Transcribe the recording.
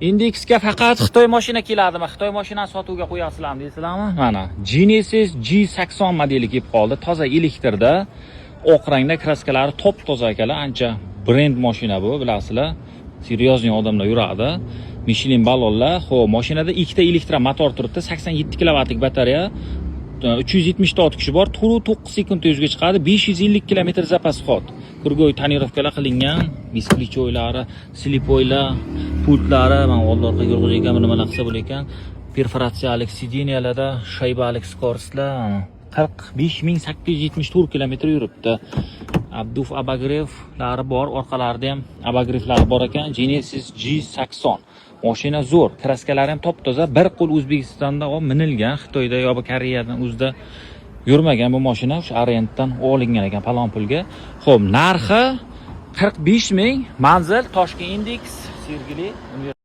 Indexga faqat Xitoy mashina keladimi? Xitoy mashinani sotuvga qo'yasizlarmi deysizlarmi? Mana Genesis G80 modeli kelib qoldi. Toza elektrda, oq rangda kraskalari top-toza akalar. Ancha brend mashina bu, bilasizlar. Seriozniy odamlar yuradi. Michelin ballonlar. Xo'p, mashinada ikkita elektromotor turibdi, 87 kilovatlik batareya. 370 kuchi bor, turu 9 sekundda yuzga chiqadi, 550 km zapas xod. Kurgoy tonirovkalar qilingan, bisklichoylari, slipoylar, pultlari, mana old orqa yurg'iz ekan, nimalar qilsa bo'lar ekan. Perforatsiyalik sideniyalarda shaybalik skorslar 45874 km yuribdi. Abduf abagirevlari bor, orqalarida ham abagirevlari bor ekan. Genesis G80. Mashina zo'r, kraskalari ham top-toza, bir qo'l O'zbekistonda minilgan, Xitoyda yoki Koreyadan o'zida yurmagan bu mashina o'sha Orientdan olingan ekan palon pulga. Xo'p, narxi 45 ming, manzil Toshkent Index, Sergeli